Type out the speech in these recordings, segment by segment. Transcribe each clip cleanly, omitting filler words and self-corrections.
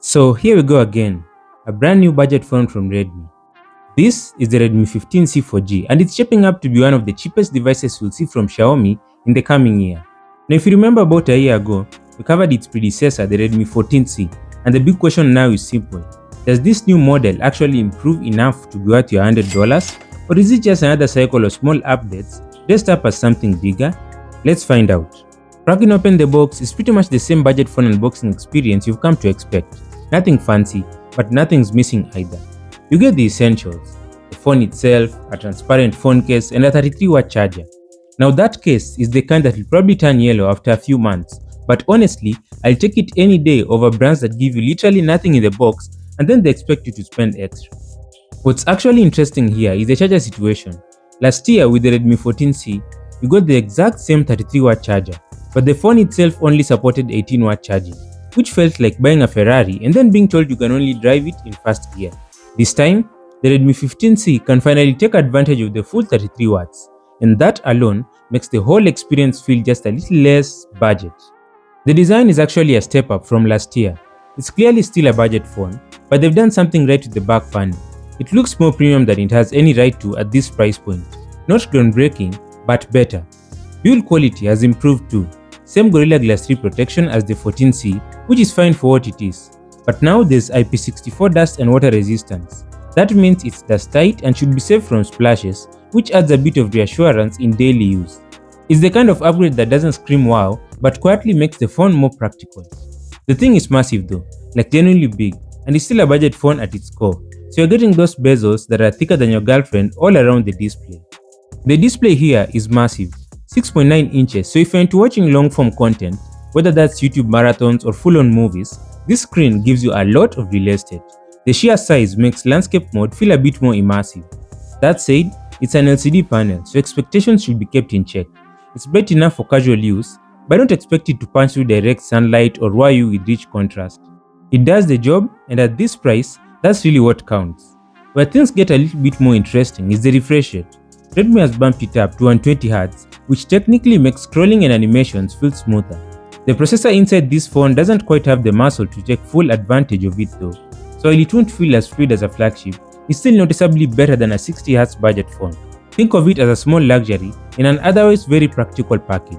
So here we go again, a brand new budget phone from Redmi. This is the Redmi 15C 4G and it's shaping up to be one of the cheapest devices you'll see from Xiaomi in the coming year. Now if you remember about a year ago, we covered its predecessor, the Redmi 14C, and the big question now is simple. Does this new model actually improve enough to be worth your $100, or is it just another cycle of small updates dressed up as something bigger? Let's find out. Cracking open the box is pretty much the same budget phone unboxing experience you've come to expect. Nothing fancy, but nothing's missing either. You get the essentials: the phone itself, a transparent phone case, and a 33-watt charger. Now that case is the kind that will probably turn yellow after a few months, but honestly, I'll take it any day over brands that give you literally nothing in the box and then they expect you to spend extra. What's actually interesting here is the charger situation. Last year with the Redmi 14C, we got the exact same 33-watt charger, but the phone itself only supported 18-watt charging, which felt like buying a Ferrari and then being told you can only drive it in first gear. This time, the Redmi 15C can finally take advantage of the full 33 watts, and that alone makes the whole experience feel just a little less budget. The design is actually a step up from last year. It's clearly still a budget phone, but they've done something right with the back panel. It looks more premium than it has any right to at this price point. Not groundbreaking, but better. Build quality has improved too. Same Gorilla Glass 3 protection as the 14C, which is fine for what it is. But now there's IP64 dust and water resistance. That means it's dust tight and should be safe from splashes, which adds a bit of reassurance in daily use. It's the kind of upgrade that doesn't scream wow, but quietly makes the phone more practical. The thing is massive though, like genuinely big, and it's still a budget phone at its core, so you're getting those bezels that are thicker than your girlfriend all around the display. The display here is massive, 6.9 inches, so if you're into watching long-form content, whether that's YouTube marathons or full-on movies, this screen gives you a lot of real estate. The sheer size makes landscape mode feel a bit more immersive. That said, it's an LCD panel, so expectations should be kept in check. It's bright enough for casual use, but don't expect it to punch through direct sunlight or wire you with rich contrast. It does the job, and at this price, that's really what counts. Where things get a little bit more interesting is the refresh rate. Redmi has bumped it up to 120Hz, which technically makes scrolling and animations feel smoother. The processor inside this phone doesn't quite have the muscle to take full advantage of it though, so while it won't feel as fluid as a flagship, it's still noticeably better than a 60Hz budget phone. Think of it as a small luxury in an otherwise very practical package.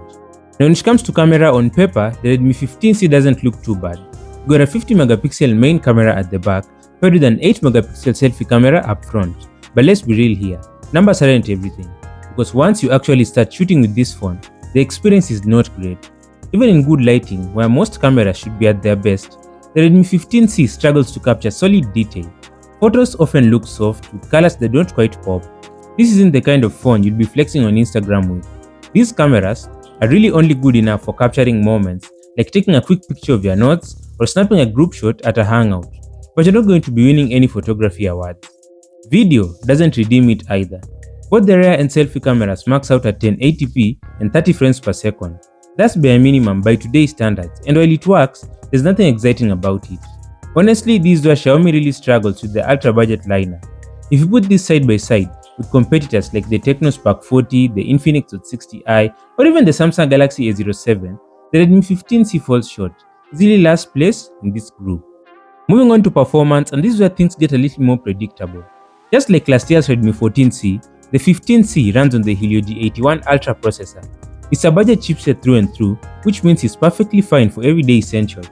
Now when it comes to camera, on paper, the Redmi 15C doesn't look too bad. You got a 50MP main camera at the back, paired with an 8MP selfie camera up front. But let's be real here, numbers aren't everything, because once you actually start shooting with this phone, the experience is not great. Even in good lighting, where most cameras should be at their best, the Redmi 15C struggles to capture solid detail. Photos often look soft, with colors that don't quite pop. This isn't the kind of phone you'd be flexing on Instagram with. These cameras are really only good enough for capturing moments, like taking a quick picture of your notes or snapping a group shot at a hangout, but you're not going to be winning any photography awards. Video doesn't redeem it either. Both the rear and selfie cameras max out at 1080p and 30 frames per second. That's bare minimum by today's standards, and while it works, there's nothing exciting about it. Honestly, this is where Xiaomi really struggles with the ultra budget lineup. If you put this side by side with competitors like the Tecno Spark 40, the Infinix Hot 60i, or even the Samsung Galaxy A07, the Redmi 15C falls short, easily last place in this group. Moving on to performance, and this is where things get a little more predictable. Just like last year's Redmi 14C, the 15C runs on the Helio G81 Ultra processor. It's a budget chipset through and through, which means it's perfectly fine for everyday essentials,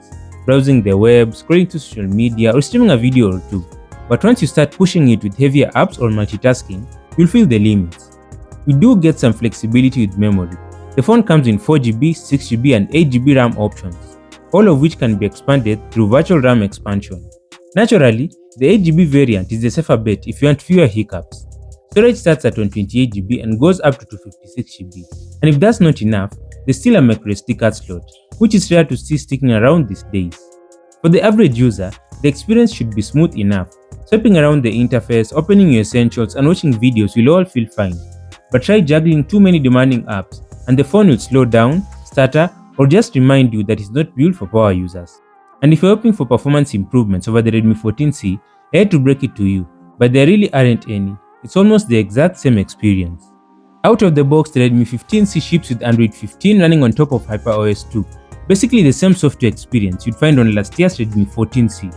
browsing the web, scrolling through social media, or streaming a video or two. But once you start pushing it with heavier apps or multitasking, you'll feel the limits. We do get some flexibility with memory. The phone comes in 4GB, 6GB, and 8GB RAM options, all of which can be expanded through virtual RAM expansion. Naturally, the 8GB variant is the safer bet if you want fewer hiccups. Storage starts at 128GB and goes up to 256GB, and if that's not enough, there's still a microSD card slot, which is rare to see sticking around these days. For the average user, the experience should be smooth enough. Swiping around the interface, opening your essentials, and watching videos will all feel fine. But try juggling too many demanding apps, and the phone will slow down, stutter, or just remind you that it's not built for power users. And if you're hoping for performance improvements over the Redmi 14C, I hate to break it to you, but there really aren't any. It's almost the exact same experience. Out of the box, the Redmi 15C ships with Android 15 running on top of HyperOS 2, Basically the same software experience you'd find on last year's Redmi 14C.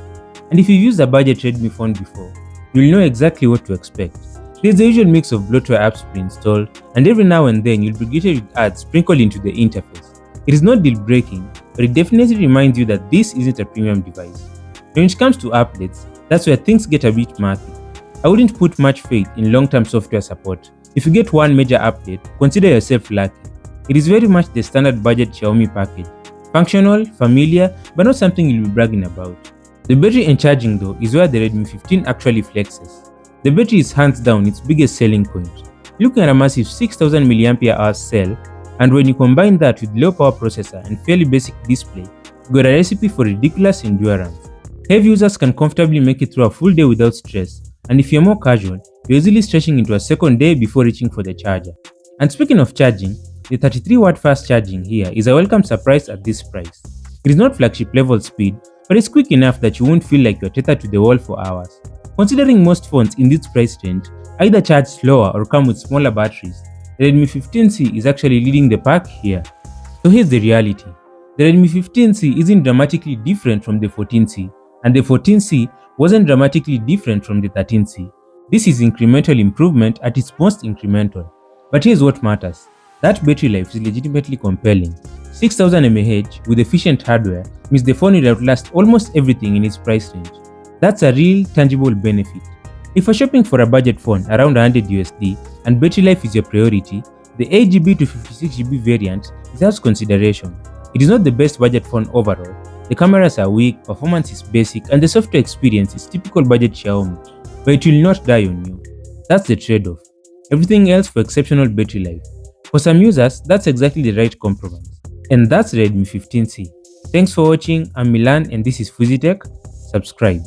And if you've used a budget Redmi phone before, you'll know exactly what to expect. There's the usual mix of bloatware apps pre-installed, and every now and then you'll be greeted with ads sprinkled into the interface. It is not deal-breaking, but it definitely reminds you that this isn't a premium device. When it comes to updates, that's where things get a bit murky. I wouldn't put much faith in long-term software support. If you get one major update, consider yourself lucky. It is very much the standard budget Xiaomi package. Functional, familiar, but not something you'll be bragging about. The battery and charging though is where the Redmi 15 actually flexes. The battery is hands down its biggest selling point. Looking at a massive 6000 mAh cell, and when you combine that with low power processor and fairly basic display, you got a recipe for ridiculous endurance. Heavy users can comfortably make it through a full day without stress, and if you're more casual, you're easily stretching into a second day before reaching for the charger. And speaking of charging, the 33W fast charging here is a welcome surprise at this price. It is not flagship level speed, but it's quick enough that you won't feel like you're tethered to the wall for hours. Considering most phones in this price range either charge slower or come with smaller batteries, the Redmi 15C is actually leading the pack here. So here's the reality. The Redmi 15C isn't dramatically different from the 14C, and the 14C wasn't dramatically different from the 13C. This is incremental improvement at its most incremental. But here's what matters. That battery life is legitimately compelling. 6000 mAh with efficient hardware means the phone will outlast almost everything in its price range. That's a real, tangible benefit. If you're shopping for a budget phone around 100 USD and battery life is your priority, the 8GB to 56GB variant deserves consideration. It is not the best budget phone overall. The cameras are weak, performance is basic, and the software experience is typical budget Xiaomi, but it will not die on you. That's the trade-off. Everything else for exceptional battery life. For some users, that's exactly the right compromise. And that's Redmi 15C. Thanks for watching. I'm Milan and this is Fuzitech. Subscribe.